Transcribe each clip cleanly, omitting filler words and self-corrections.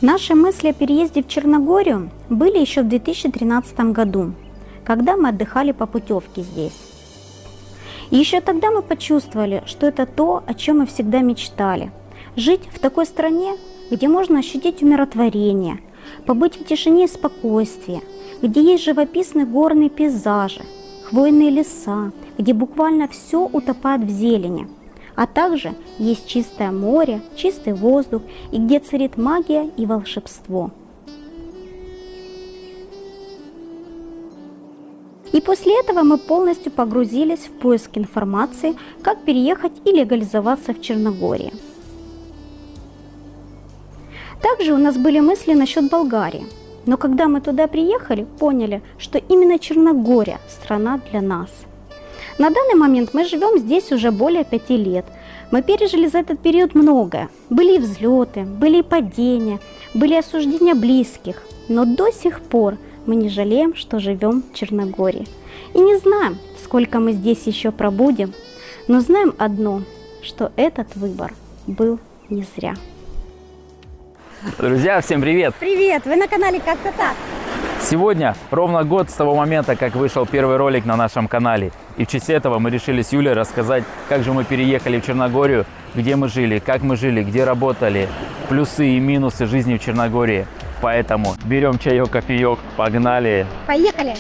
Наши мысли о переезде в Черногорию были еще в 2013 году, когда мы отдыхали по путевке здесь. И еще тогда мы почувствовали, что это то, о чем мы всегда мечтали. Жить в такой стране, где можно ощутить умиротворение, побыть в тишине и спокойствии, где есть живописные горные пейзажи, хвойные леса, где буквально все утопает в зелени, а также есть чистое море, чистый воздух и где царит магия и волшебство. И после этого мы полностью погрузились в поиск информации, как переехать и легализоваться в Черногории. Также у нас были мысли насчет Болгарии, но когда мы туда приехали, поняли, что именно Черногория – страна для нас. На данный момент мы живем здесь уже более 5 лет. Мы пережили за этот период многое. Были и взлеты, были и падения, были осуждения близких, но до сих пор мы не жалеем, что живем в Черногории. И не знаем, сколько мы здесь еще пробудем, но знаем одно, что этот выбор был не зря. Друзья, всем привет! Привет! Вы на канале «Как-то так». Сегодня ровно год с того момента, как вышел первый ролик на нашем канале. И в честь этого мы решили с Юлей рассказать, как же мы переехали в Черногорию, где мы жили, как мы жили, где работали, плюсы и минусы жизни в Черногории. Поэтому берем чаек, кофеек, погнали! Поехали!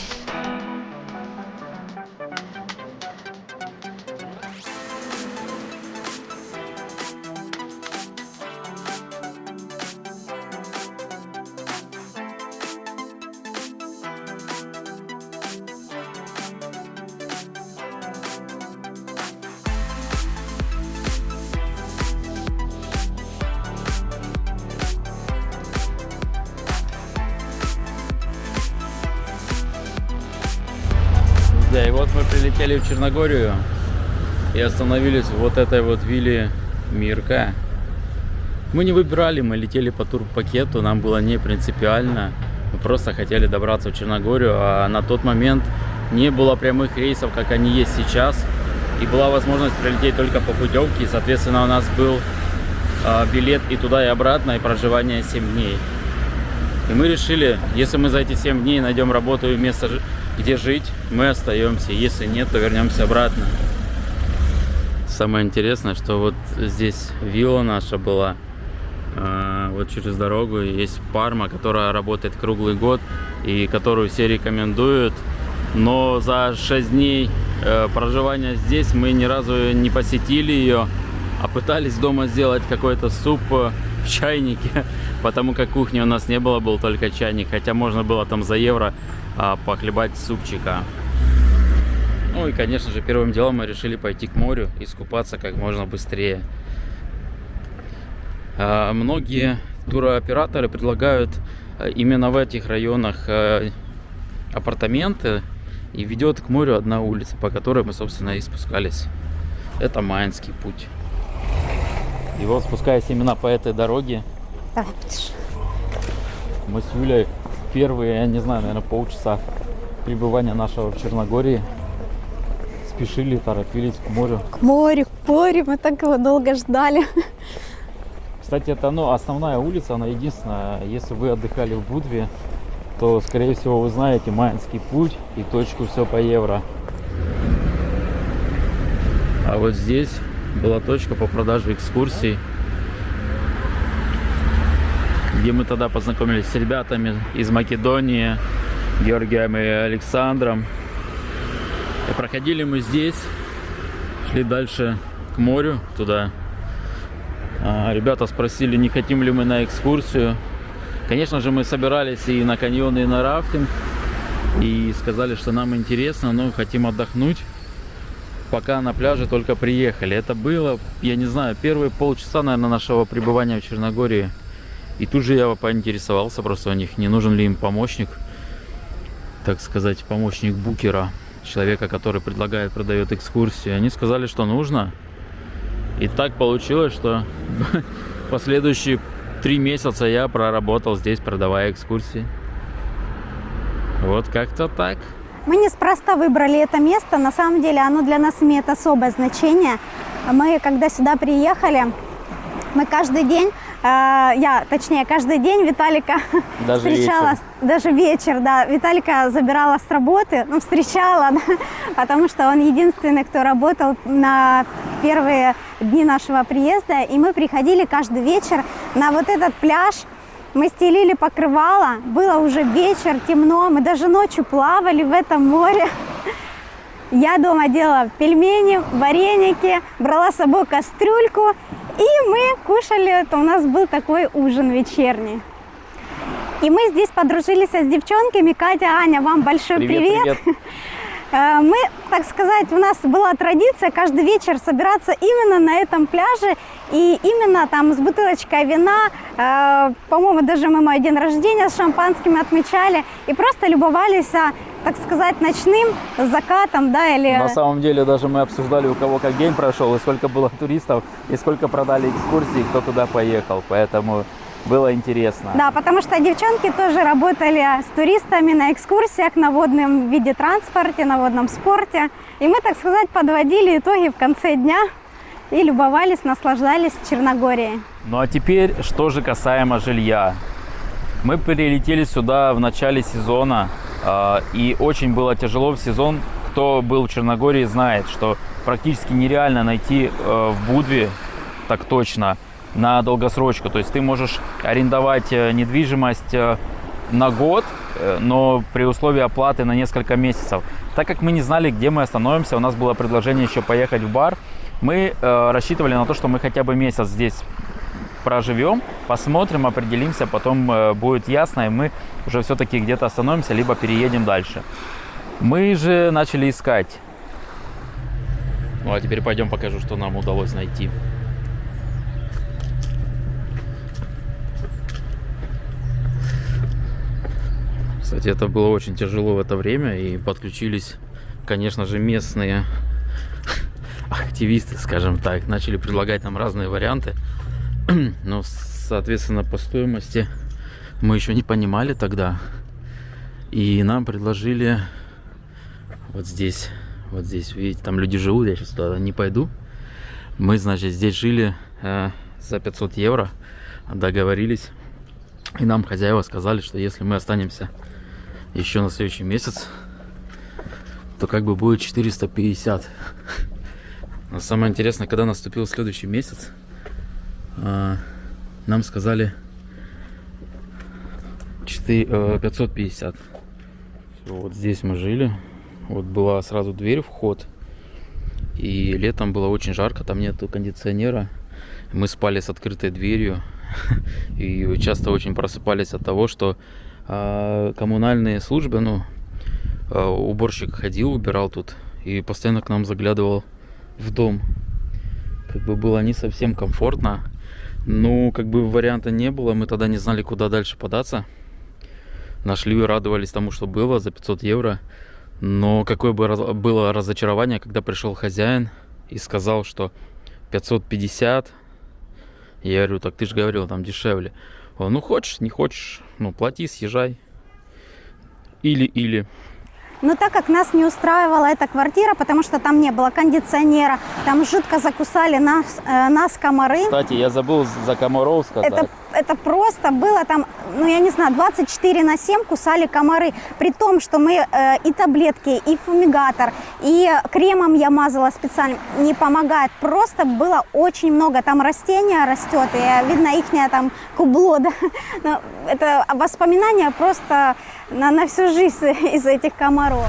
Да, и вот мы прилетели в Черногорию и остановились в вот этой вот вилле Мирка. Мы не выбирали, мы летели по турпакету, нам было не принципиально. Мы просто хотели добраться в Черногорию, а на тот момент не было прямых рейсов, как они есть сейчас. И была возможность прилететь только по путевке, и, соответственно, у нас был билет и туда, и обратно, и проживание 7 дней. И мы решили, если мы за эти 7 дней найдем работу и место, где жить, мы остаемся. Если нет, то вернемся обратно. Самое интересное, что вот здесь вилла наша была. Вот через дорогу есть Парма, которая работает круглый год и которую все рекомендуют. Но за 6 дней проживания здесь мы ни разу не посетили ее, а пытались дома сделать какой-то суп в чайнике, потому как кухни у нас не было, был только чайник, хотя можно было там за евро похлебать супчика. Ну и, конечно же, первым делом мы решили пойти к морю и искупаться как можно быстрее. Многие туроператоры предлагают именно в этих районах апартаменты, и ведет к морю одна улица, по которой мы, собственно, и спускались. Это Майнский путь. И вот, спускаясь именно по этой дороге, мы с Юлей первые, я не знаю, наверное, полчаса пребывания нашего в Черногории спешили, торопились к морю. К морю, мы так его долго ждали. Кстати, это основная улица, она единственная. Если вы отдыхали в Будве, то, скорее всего, вы знаете Майнский путь и точку «Все по евро». А вот здесь была точка по продаже экскурсий, где мы тогда познакомились с ребятами из Македонии, Георгием и Александром. И проходили мы здесь, шли дальше к морю, туда. Ребята спросили, не хотим ли мы на экскурсию. Конечно же, мы собирались и на каньоны, и на рафтинг. И сказали, что нам интересно, но хотим отдохнуть. Пока на пляже только приехали. Это было, я не знаю, первые полчаса, наверное, нашего пребывания в Черногории. И тут же я поинтересовался просто у них, не нужен ли им помощник, так сказать, помощник букера, человека, который предлагает, продает экскурсии. Они сказали, что нужно. И так получилось, что последующие 3 месяца я проработал здесь, продавая экскурсии. Вот как-то так. Мы неспроста выбрали это место. На самом деле оно для нас имеет особое значение. Мы, когда сюда приехали, мы каждый день точнее, каждый день Виталика Даже встречала, вечер. даже вечер, да, Виталика забирала с работы, ну, встречала, да, потому что он единственный, кто работал на первые дни нашего приезда, и мы приходили каждый вечер на вот этот пляж, мы стелили покрывало, было уже вечер, темно, мы даже ночью плавали в этом море. Я дома делала пельмени, вареники, брала с собой кастрюльку, и мы кушали, это у нас был такой ужин вечерний. И мы здесь подружились с девчонками. Катя, Аня, вам большой привет. Мы, так сказать, у нас была традиция каждый вечер собираться именно на этом пляже. И именно там с бутылочкой вина, по-моему, даже мы мой день рождения с шампанским отмечали. И просто любовались, так сказать, ночным закатом, да, или... На самом деле даже мы обсуждали, у кого как день прошел, и сколько было туристов, и сколько продали экскурсий, кто туда поехал. Поэтому было интересно. Да, потому что девчонки тоже работали с туристами на экскурсиях, на водном виде транспорте, на водном спорте. И мы, так сказать, подводили итоги в конце дня и любовались, наслаждались Черногорией. Ну а теперь, что же касаемо жилья. Мы прилетели сюда в начале сезона, и очень было тяжело в сезон. Кто был в Черногории, знает, что практически нереально найти в Будве, так точно, на долгосрочку. То есть ты можешь арендовать недвижимость на год, но при условии оплаты на несколько месяцев. Так как мы не знали, где мы остановимся, у нас было предложение еще поехать в бар, мы рассчитывали на то, что мы хотя бы месяц здесь проживем, посмотрим, определимся, потом будет ясно, и мы уже все-таки где-то остановимся, либо переедем дальше. Мы же начали искать. Ну а теперь пойдем покажу, что нам удалось найти. Кстати, это было очень тяжело в это время, и подключились, конечно же, местные активисты, скажем так, начали предлагать нам разные варианты. Но, соответственно, по стоимости мы еще не понимали тогда. И нам предложили вот здесь, видите, там люди живут, я сейчас туда не пойду. Мы, значит, здесь жили за 500 евро, договорились. И нам хозяева сказали, что если мы останемся еще на следующий месяц, то как бы будет 450. Но самое интересное, когда наступил следующий месяц, нам сказали 550. Вот здесь мы жили. Вот была сразу дверь, вход. И летом было очень жарко, там нету кондиционера. Мы спали с открытой дверью. И часто очень просыпались от того, что коммунальные службы, уборщик ходил, убирал тут. И постоянно к нам заглядывал в дом. Как бы было не совсем комфортно. Ну, как бы варианта не было. Мы тогда не знали, куда дальше податься. Нашли и радовались тому, что было за 500 евро. Но какое бы было разочарование, когда пришел хозяин и сказал, что 550. Я говорю, так ты же говорил, там дешевле. Он, ну хочешь, не хочешь, плати, съезжай. Или. Но так как нас не устраивала эта квартира, потому что там не было кондиционера, там жутко закусали нас комары. Кстати, я забыл за комаров сказать. Это просто было там, я не знаю, 24/7 кусали комары. При том, что мы и таблетки, и фумигатор, и кремом я мазала специально. Не помогает. Просто было очень много. Там растения растет, и видно ихнее там кубло. Да? Но это воспоминания просто на всю жизнь из этих комаров.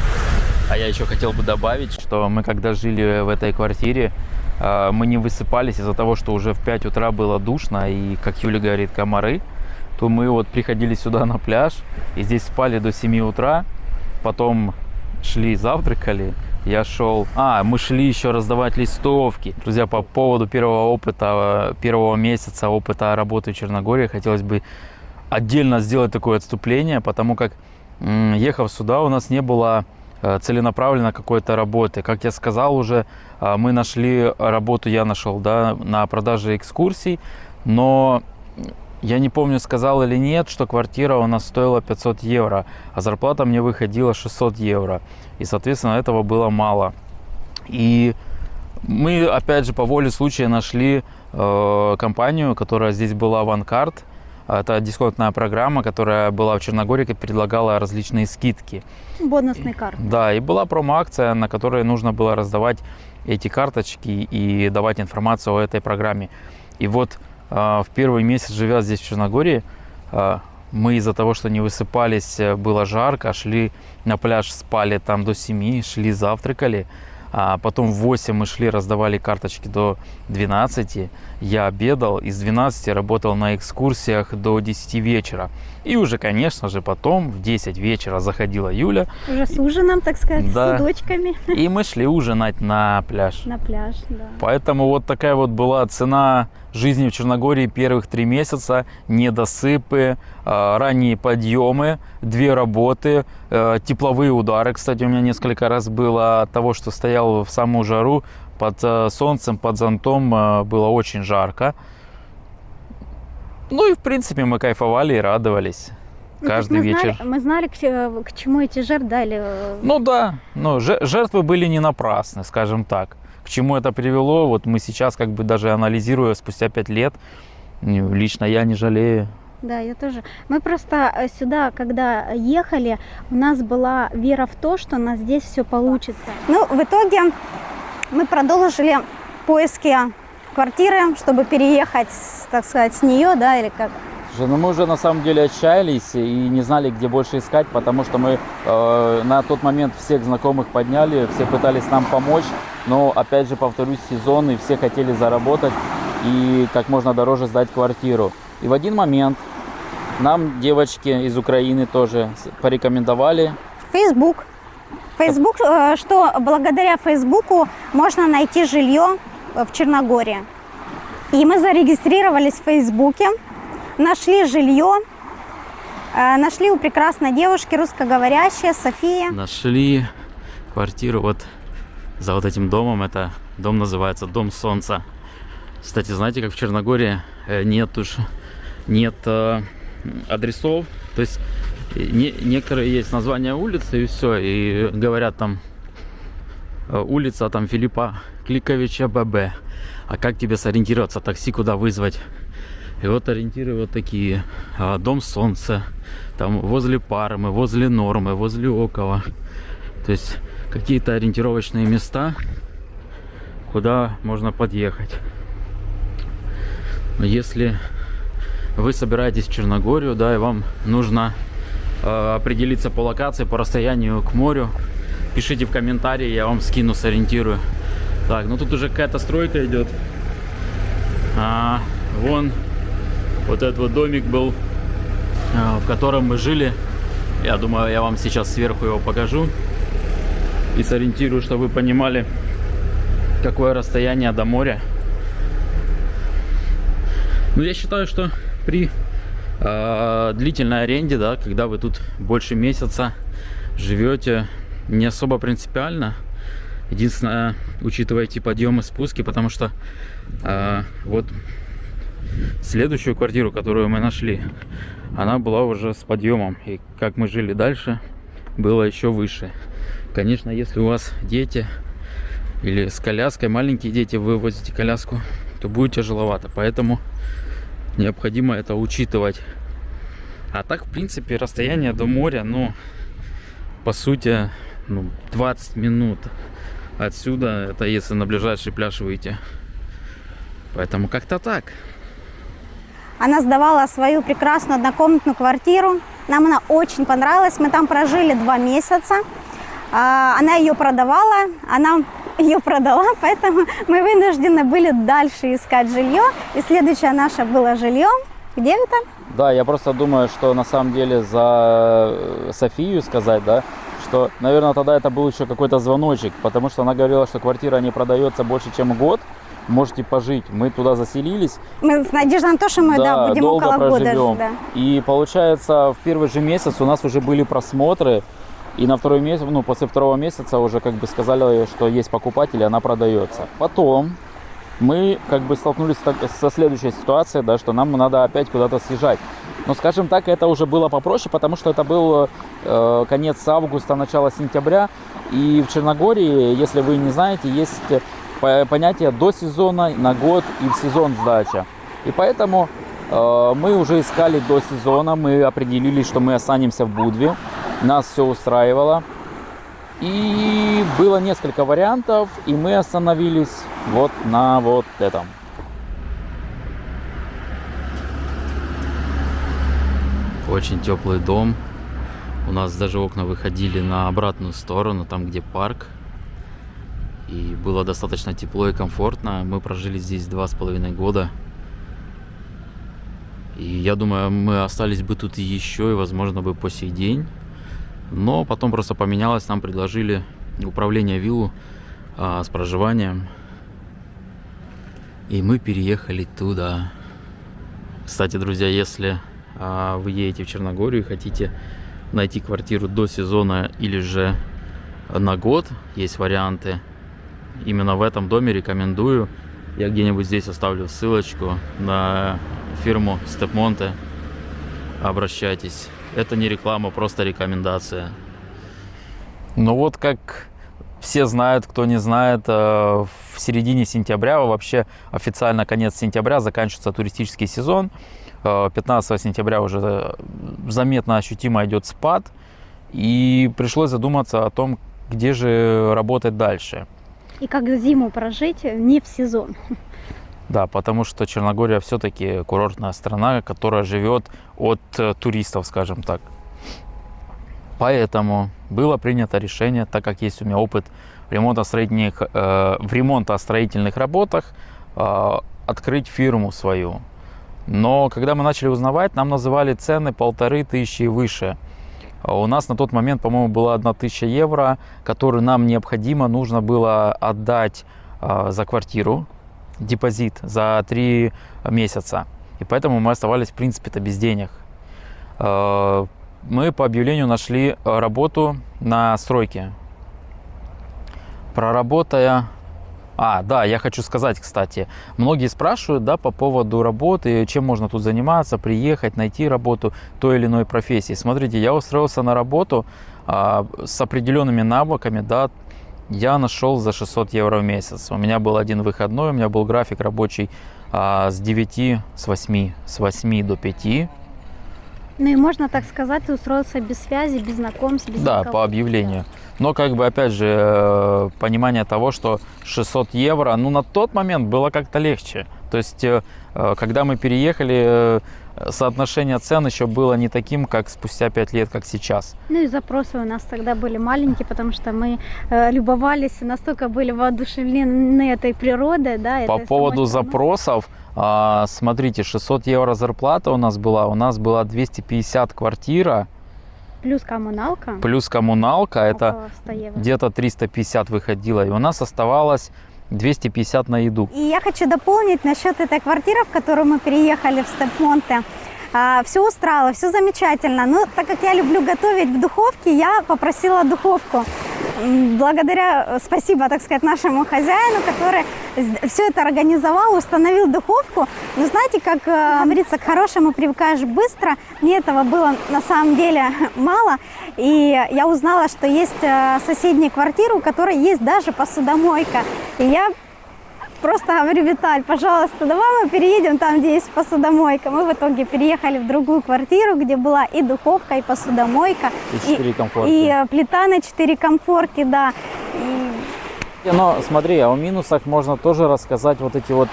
А я еще хотел бы добавить, что мы когда жили в этой квартире, мы не высыпались из-за того, что уже в 5 утра было душно, и, как Юля говорит, комары, то мы вот приходили сюда на пляж, и здесь спали до 7 утра, потом шли завтракали, я шел... мы шли еще раздавать листовки. Друзья, по поводу первого месяца опыта работы в Черногории, хотелось бы отдельно сделать такое отступление, потому как, ехав сюда, у нас не было целенаправленно какой-то работы. Как я сказал уже, мы нашли работу, я нашел, на продаже экскурсий, но я не помню, сказал или нет, что квартира у нас стоила 500 евро, а зарплата мне выходила 600 евро. И, соответственно, этого было мало. И Мы, опять же, по воле случая нашли компанию, которая здесь была Vanguard. Это дисконтная программа, которая была в Черногории, предлагала различные скидки. Бонусные карты. Да, и была промо-акция, на которой нужно было раздавать эти карточки и давать информацию о этой программе. И вот в первый месяц, живя здесь, в Черногории, мы из-за того, что не высыпались, было жарко, шли на пляж, спали там до 7, шли завтракали. А потом в 8 мы шли, раздавали карточки до 12. Я обедал, из 12 работал на экскурсиях до 10 вечера. И уже, конечно же, потом в 10 вечера заходила Юля. Уже с ужином, так сказать, Да. с удочками. И мы шли ужинать на пляж. На пляж, да. Поэтому вот такая вот была цена жизни в Черногории первых 3 месяца. Недосыпы, ранние подъемы, 2 работы, тепловые удары. Кстати, у меня несколько раз было от того, что стоял в самую жару, под солнцем, под зонтом, было очень жарко. Ну и в принципе мы кайфовали и радовались каждый вечер. Мы знали, к чему идти жертв, да, или... Ну да, но жертвы были не напрасны, скажем так. К чему это привело, вот мы сейчас как бы даже анализируя спустя 5 лет, лично я не жалею. Да, я тоже. Мы просто сюда, когда ехали, у нас была вера в то, что у нас здесь все получится. Ну, в итоге мы продолжили поиски квартиры, чтобы переехать, так сказать, с нее, да, или как? Слушай, ну мы уже на самом деле отчаялись и не знали, где больше искать, потому что мы на тот момент всех знакомых подняли, все пытались нам помочь, но опять же, повторюсь, сезон, и все хотели заработать и как можно дороже сдать квартиру. И в один момент нам девочки из Украины тоже порекомендовали Facebook. Facebook, что благодаря Фейсбуку можно найти жилье в Черногории. И мы зарегистрировались в Фейсбуке, нашли жилье, нашли у прекрасной девушки, русскоговорящей, Софии. Нашли квартиру вот за вот этим домом. Это дом называется Дом Солнца. Кстати, знаете, как в Черногории нет адресов. То есть некоторые есть названия улицы и все. И говорят там улица там Филиппа Кликовича ББ. А как тебе сориентироваться, такси куда вызвать? И вот ориентиры вот такие. Дом Солнца. Там возле Пармы, возле Нормы, возле Окова. То есть какие-то ориентировочные места, куда можно подъехать. Но если вы собираетесь в Черногорию, да, и вам нужно определиться по локации, по расстоянию к морю, пишите в комментарии, я вам скину, сориентирую. Так, ну тут уже какая-то стройка идет. Вон вот этот вот домик был, в котором мы жили. Я думаю, я вам сейчас сверху его покажу и сориентирую, чтобы вы понимали, какое расстояние до моря. Ну, я считаю, что при длительной аренде, да, когда вы тут больше месяца живете, не особо принципиально. Единственное, учитывайте подъемы и спуски, потому что вот следующую квартиру, которую мы нашли, она была уже с подъемом. И как мы жили дальше, было еще выше. Конечно, если у вас дети или с коляской, маленькие дети, вы возите коляску, то будет тяжеловато. Поэтому необходимо это учитывать. А так, в принципе, расстояние до моря, ну, по сути, 20 минут отсюда, это если на ближайший пляж выйти. Поэтому как-то так. Она сдавала свою прекрасную однокомнатную квартиру. Нам она очень понравилась. Мы там прожили 2 месяца. Она ее продавала, она ее продала, поэтому мы вынуждены были дальше искать жилье. И следующее наше было жилье. Где это? Да, я просто думаю, что на самом деле за Софию сказать, да, что, наверное, тогда это был еще какой-то звоночек, потому что она говорила, что квартира не продается больше, чем год. Можете пожить. Мы туда заселились. Мы с надеждой на то, что мы будем около года жить. Да. И получается, в первый же месяц у нас уже были просмотры. И на второй месяц, после 2-го месяца уже как бы сказали, что есть покупатель, и она продается. Потом мы как бы столкнулись со следующей ситуацией, да, что нам надо опять куда-то съезжать. Но, скажем так, это уже было попроще, потому что это был конец августа, начало сентября. И в Черногории, если вы не знаете, есть понятие до сезона, на год и в сезон сдача. И поэтому мы уже искали до сезона, мы определились, что мы останемся в Будве. Нас все устраивало. И было несколько вариантов, и мы остановились вот на вот этом. Очень теплый дом. У нас даже окна выходили на обратную сторону, там где парк. И было достаточно тепло и комфортно. Мы прожили здесь 2,5 года. И я думаю, мы остались бы тут еще и, возможно, бы по сей день. Но потом просто поменялось. Нам предложили управление виллу с проживанием. И мы переехали туда. Кстати, друзья, если вы едете в Черногорию и хотите найти квартиру до сезона или же на год, есть варианты. Именно в этом доме рекомендую. Я где-нибудь здесь оставлю ссылочку на фирму Stepmonte. Обращайтесь. Это не реклама, просто рекомендация. Ну вот, как все знают, кто не знает, в середине сентября, вообще официально конец сентября, заканчивается туристический сезон. 15 сентября уже заметно ощутимо идет спад. И пришлось задуматься о том, где же работать дальше. И как зиму прожить не в сезон. Да, потому что Черногория все-таки курортная страна, которая живет от туристов, скажем так. Поэтому было принято решение, так как есть у меня опыт в ремонтостроительных работах, открыть фирму свою. Но когда мы начали узнавать, нам называли цены 1500 и выше. У нас на тот момент, по-моему, была 1000 евро, которую нам необходимо нужно было отдать за квартиру, депозит за 3 месяца. И поэтому мы оставались, в принципе-то, без денег. Мы по объявлению нашли работу на стройке. Проработая... да, я хочу сказать, кстати, многие спрашивают, да, по поводу работы, чем можно тут заниматься, приехать, найти работу той или иной профессии. Смотрите, я устроился на работу с определенными навыками, да, я нашел за 600 евро в месяц. У меня был один выходной, у меня был график рабочий с 8 до 5. Ну и можно так сказать, ты устроился без связи, без знакомств, без Да, никого. по объявлению. Но как бы опять же понимание того, что 600 евро, ну на тот момент было как-то легче. То есть когда мы переехали, соотношение цен еще было не таким, как спустя 5 лет, как сейчас. Ну и запросы у нас тогда были маленькие, потому что мы любовались, настолько были воодушевлены этой природой. Да, по поводу запросов, смотрите, 600 евро зарплата у нас была 250 квартира. Плюс коммуналка. Плюс коммуналка, это где-то 350 выходило. И у нас оставалось 250 на еду. И я хочу дополнить насчет этой квартиры, в которую мы переехали в Степмонте. Все устраивало, все замечательно. Но так как я люблю готовить в духовке, я попросила духовку. Спасибо, так сказать, нашему хозяину, который все это организовал, установил духовку. Но знаете, как говорится, к хорошему привыкаешь быстро. Мне этого было на самом деле мало. И я узнала, что есть соседняя квартира, у которой есть даже посудомойка. И я просто говорю: Виталь, пожалуйста, давай мы переедем там, где есть посудомойка. Мы в итоге переехали в другую квартиру, где была и духовка, и посудомойка, и 4 комфорки. И плита на 4 комфорки, да. Но смотри, о минусах можно тоже рассказать, вот эти вот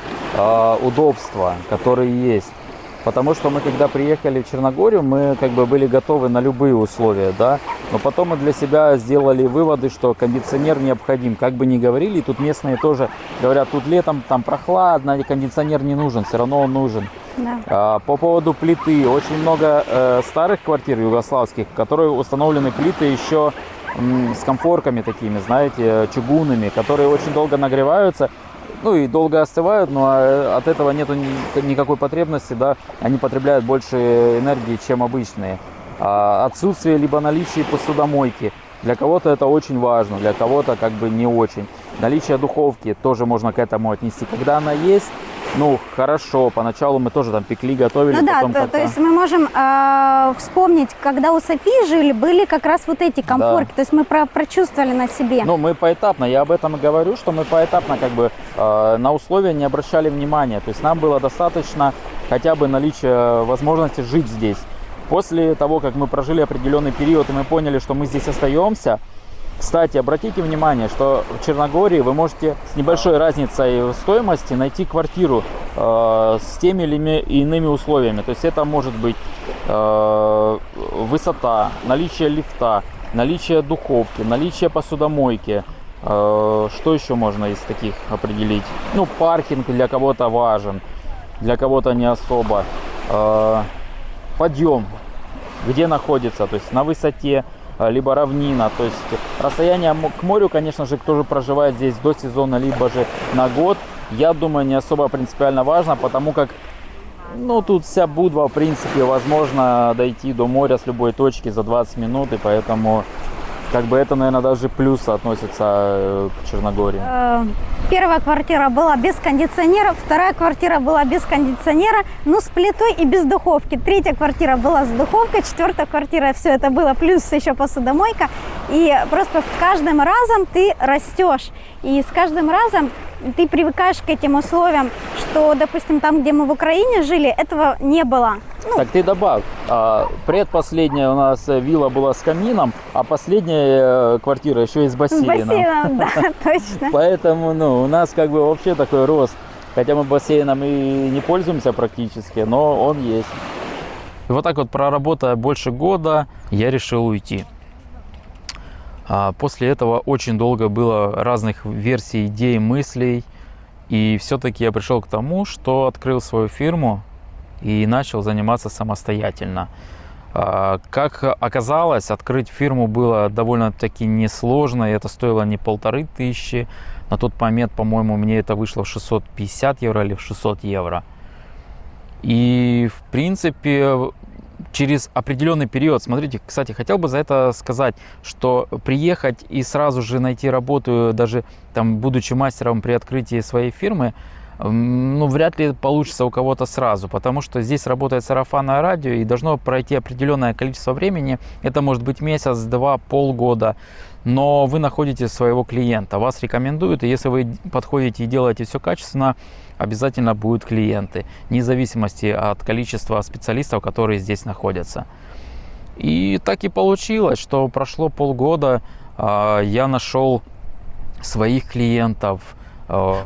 удобства, которые есть. Потому что мы, когда приехали в Черногорию, мы как бы были готовы на любые условия, да. Но потом мы для себя сделали выводы, что кондиционер необходим. Как бы ни говорили, тут местные тоже говорят, тут летом там прохладно, кондиционер не нужен, все равно он нужен. Да. По поводу плиты, очень много старых квартир югославских, в которые установлены плиты еще с комфорками такими, знаете, чугунными, которые очень долго нагреваются. Ну и долго остывают, но от этого нету никакой потребности, да, они потребляют больше энергии, чем обычные. Отсутствие либо наличие посудомойки, для кого-то это очень важно, для кого-то как бы не очень. Наличие духовки тоже можно к этому отнести. Когда она есть, Ну, хорошо, поначалу мы тоже там пекли, готовили. Ну да, потом то есть мы можем вспомнить, когда у Софии жили, были как раз вот эти комфорки, то есть мы прочувствовали на себе. Ну, мы поэтапно, я об этом и говорю, что мы поэтапно как бы на условия не обращали внимания. То есть нам было достаточно хотя бы наличия возможности жить здесь. После того, как мы прожили определенный период и мы поняли, что мы здесь остаемся, кстати, обратите внимание, что в Черногории вы можете с небольшой разницей в стоимости найти квартиру с теми или иными условиями. То есть это может быть высота, наличие лифта, наличие духовки, наличие посудомойки. Что еще можно из таких определить? Ну, паркинг для кого-то важен, для кого-то не особо. Подъем, где находится, то есть на высоте, либо равнина, то есть расстояние к морю, конечно же, кто же проживает здесь до сезона, либо же на год, я думаю, не особо принципиально важно, потому как, ну, тут вся Будва, в принципе, возможно дойти до моря с любой точки за 20 минут, и поэтому, как бы, это, наверное, даже плюс относится к Черногории. Первая квартира была без кондиционера, вторая квартира была без кондиционера, ну, с плитой и без духовки. Третья квартира была с духовкой, четвертая квартира, все это было, плюс еще посудомойка. И просто с каждым разом ты растешь, и с каждым разом ты привыкаешь к этим условиям, что, допустим, там, где мы в Украине жили, этого не было. Ну, так ты добавь, предпоследняя у нас вилла была с камином, а последняя квартира еще и с бассейном. С бассейном, да, точно. Поэтому, ну, у нас как бы вообще такой рост. Хотя мы бассейном и не пользуемся практически, но он есть. И вот так вот, проработая больше года, я решил уйти. После этого очень долго было разных версий, идей, мыслей. И все-таки я пришел к тому, что открыл свою фирму и начал заниматься самостоятельно. Как оказалось, открыть фирму было довольно-таки несложно. И это стоило не 1500. На тот момент, по-моему, мне это вышло в 650 евро или в 600 евро. И, в принципе, через определенный период, смотрите, кстати, хотел бы за это сказать, что приехать и сразу же найти работу, даже там, будучи мастером при открытии своей фирмы, ну, вряд ли получится у кого-то сразу, потому что здесь работает сарафанное радио и должно пройти определенное количество времени. Это может быть месяц, два, полгода, но вы находите своего клиента, вас рекомендуют, и если вы подходите и делаете все качественно, обязательно будут клиенты, вне зависимости от количества специалистов, которые здесь находятся. И так и получилось, что прошло полгода, я нашел своих клиентов.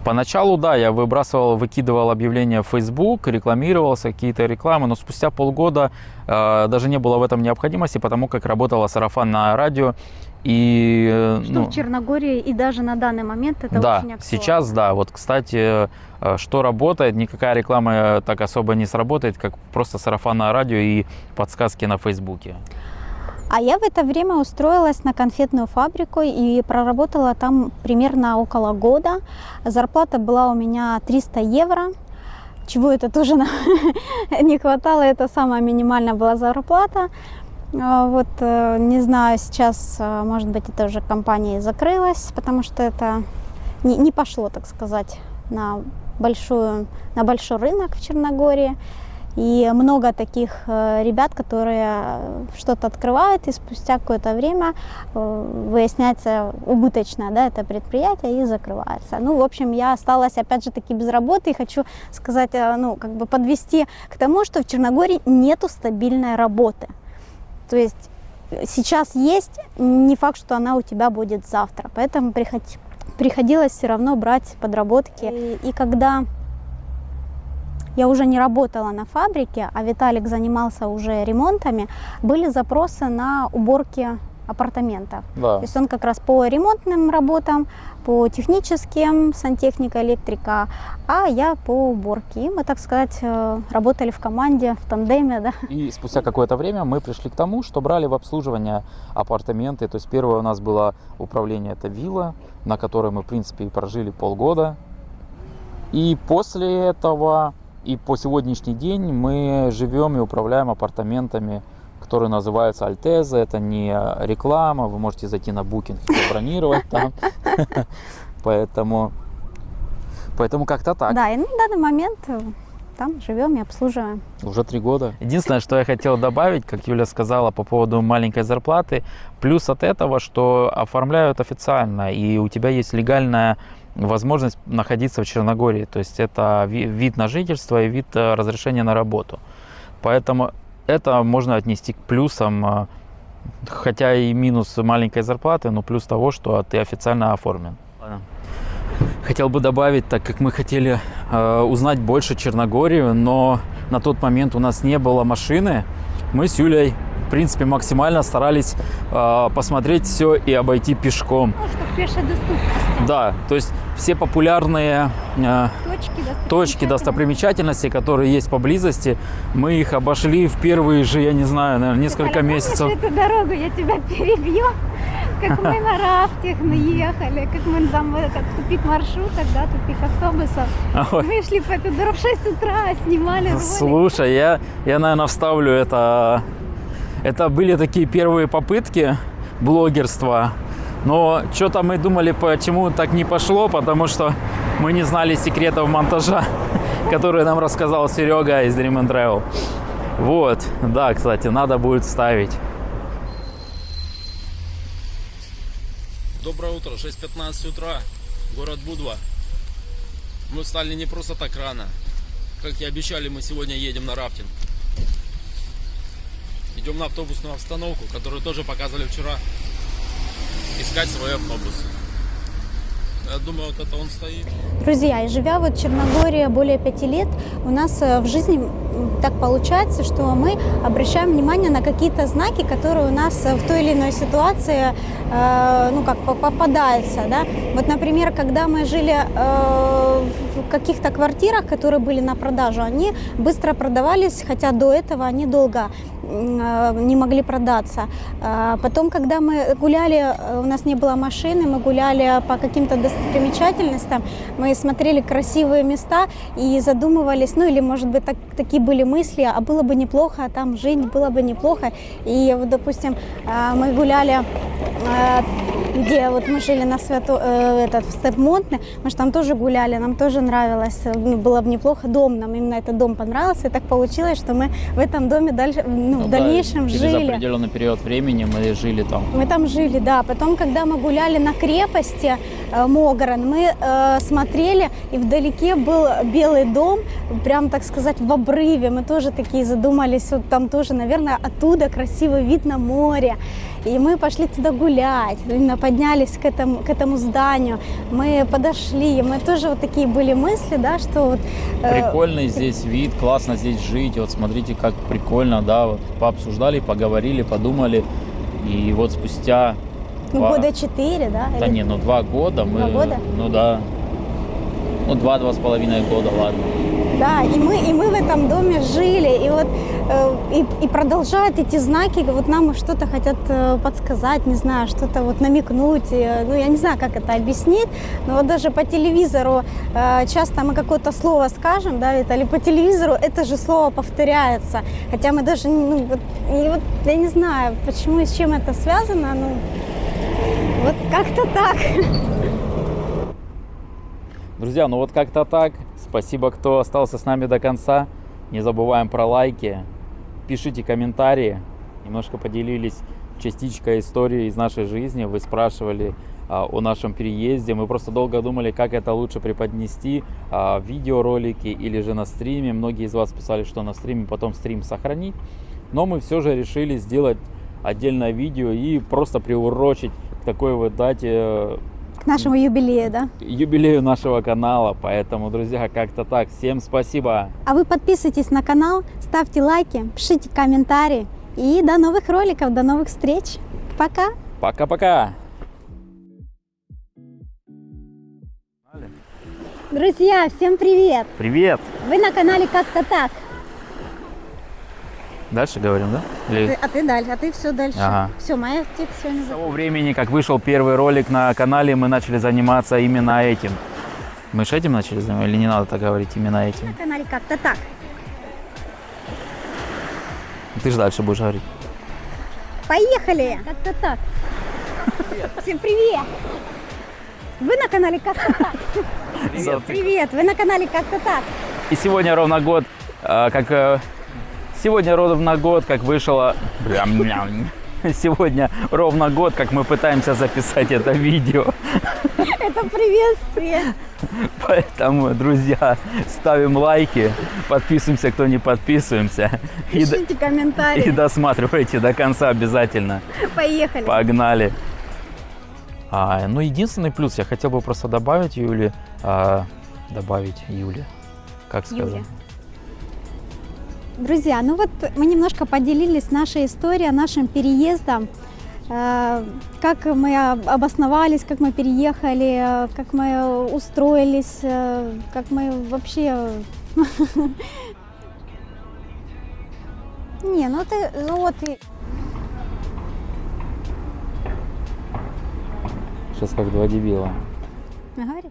Поначалу, да, я выкидывал объявления в Facebook, рекламировался, какие-то рекламы, но спустя полгода даже не было в этом необходимости, потому как работало сарафанное радио. И, что в Черногории и даже на данный момент это да, очень актуально. Сейчас, да, вот, кстати, что работает, никакая реклама так особо не сработает, как просто сарафанное радио и подсказки на Фейсбуке. А я в это время устроилась на конфетную фабрику и проработала там примерно около года. Зарплата была у меня 300 евро, чего это тоже не хватало, это самая минимальная была зарплата. Вот, не знаю, сейчас, может быть, это уже компания закрылась, потому что это не пошло, так сказать, на большой рынок в Черногории. И много таких ребят, которые что-то открывают, и спустя какое-то время выясняется убыточно, да, это предприятие, и закрывается. Ну, в общем, я осталась, опять же таки, без работы, и хочу сказать, ну, как бы подвести к тому, что в Черногории нету стабильной работы. То есть сейчас есть, не факт, что она у тебя будет завтра, поэтому приходилось все равно брать подработки. И когда я уже не работала на фабрике, а Виталик занимался уже ремонтами, были запросы на уборки апартаментов. Да. То есть он как раз по ремонтным работам, по техническим, сантехника, электрика, а я по уборке. И мы, так сказать, работали в команде, в тандеме. Да. И спустя какое-то время мы пришли к тому, что брали в обслуживание апартаменты. То есть первое у нас было управление, это вилла, на которой мы, в принципе, и прожили полгода. И после этого, и по сегодняшний день мы живем и управляем апартаментами, которые называются Альтеза. Это не реклама, вы можете зайти на Booking и забронировать там. Поэтому Поэтому как-то так. Да, и на данный момент там живем и обслуживаем. Уже 3 года. Единственное, что я хотел добавить, как Юля сказала по поводу маленькой зарплаты, плюс от этого, что оформляют официально, и у тебя есть легальная возможность находиться в Черногории. То есть это вид на жительство и вид разрешения на работу. Поэтому это можно отнести к плюсам, хотя и минус маленькой зарплаты, но плюс того, что ты официально оформлен. Хотел бы добавить, так как мы хотели узнать больше Черногорию, но на тот момент у нас не было машины, мы с Юлей, в принципе, максимально старались посмотреть все и обойти пешком. Ну, что в пешей доступности. Да, то есть все популярные точки достопримечательности, которые есть поблизости, мы их обошли в первые же, я не знаю, наверное, несколько месяцев. Эту дорогу я тебя перебью, как мы на рафте наехали, как мы там в этот тупик маршруток, да, тупик автобусов. Ой. Вышли по эту дорогу в 6 утра, снимали ролик. Слушай, я, наверное, вставлю это. Это были такие первые попытки блогерства. Но что-то мы думали, почему так не пошло, потому что мы не знали секретов монтажа, которые нам рассказал Серега из Dream and Travel. Вот, да, кстати, надо будет вставить. Доброе утро, 6:15 утра, город Будва. Мы встали не просто так рано. Как и обещали, мы сегодня едем на рафтинг. Идем на автобусную остановку, которую тоже показывали вчера. Искать свой автобус. Я думаю, вот это он стоит. Друзья, и живя вот в Черногории более 5 лет, у нас в жизни так получается, что мы обращаем внимание на какие-то знаки, которые у нас в той или иной ситуации, ну как попадаются, да. Вот, например, когда мы жили в каких-то квартирах, которые были на продажу, они быстро продавались, хотя до этого они долго не могли продаться. Потом, когда мы гуляли, у нас не было машины, мы гуляли по каким-то достопримечательностям, мы смотрели красивые места и задумывались, ну или, может быть, такие были мысли, а было бы неплохо там жить, было бы неплохо. И вот, допустим, мы гуляли, где вот мы жили на в Степ-Монтне, мы же там тоже гуляли, нам тоже нравилось, было бы неплохо, дом, нам именно этот дом понравился, и так получилось, что мы в этом доме дальше, в дальнейшем через жили. определенный период времени мы жили там. Мы там жили, да. Потом, когда мы гуляли на крепости Могоран, мы смотрели, и вдалеке был Белый дом, прям, так сказать, в обрыве. Мы тоже такие задумались, вот там тоже, наверное, оттуда красивый вид на море. И мы пошли туда гулять, именно поднялись к этому зданию, мы подошли, мы тоже вот такие были мысли, да, что вот... Прикольный здесь вид, классно здесь жить, вот смотрите, как прикольно, да, вот пообсуждали, поговорили, подумали, и вот спустя... года 4, да? Да не, 2 года мы... 2 года? Ну да, 2-2,5 года, ладно. Да, и мы в этом доме жили, и вот и продолжают эти знаки, вот нам что-то хотят подсказать, не знаю, что-то вот намекнуть, ну я не знаю, как это объяснить, но вот даже по телевизору часто мы какое-то слово скажем, да, или по телевизору это же слово повторяется, хотя мы даже, ну, вот я не знаю, почему и с чем это связано, ну, вот как-то так. Друзья, ну вот как-то так. Спасибо, кто остался с нами до конца. Не забываем про лайки. Пишите комментарии. Немножко поделились частичкой истории из нашей жизни. Вы спрашивали о нашем переезде. Мы просто долго думали, как это лучше преподнести в видеоролике или же на стриме. Многие из вас писали, что на стриме, потом стрим сохранить. Но мы все же решили сделать отдельное видео и просто приурочить к такой вот дате, к нашему юбилею, да? Юбилею нашего канала. Поэтому, друзья, как-то так. Всем спасибо. А вы подписывайтесь на канал, ставьте лайки, пишите комментарии. И до новых роликов, до новых встреч. Пока. Пока-пока. Друзья, всем привет. Привет. Вы на канале «Как-то так». Дальше говорим, да? Или... А ты дальше, а ты все дальше. Ага. Все, моя текст сегодня. С того времени, как вышел первый ролик на канале, мы начали заниматься именно этим. Мы же этим начали заниматься, или не надо так говорить, именно этим? На канале «Как-то так». Ты же дальше будешь говорить. Поехали! Как-то так. Всем привет! Вы на канале «Как-то так». Привет, вы на канале «Как-то так». И сегодня ровно год, сегодня ровно год, как вышло... Сегодня ровно год, как мы пытаемся записать это видео. Это приветствие. Поэтому, друзья, ставим лайки, подписываемся, кто не подписываемся. Пишите комментарии. И досматривайте до конца обязательно. Поехали. Погнали. Ну, единственный плюс, я хотел бы просто добавить Юле, как сказать? Юля. Друзья, ну вот мы немножко поделились нашей историей, нашим переездом, как мы обосновались, как мы переехали, как мы устроились, как мы вообще... Не, ну ты, ну вот... Сейчас как два дебила. Говори.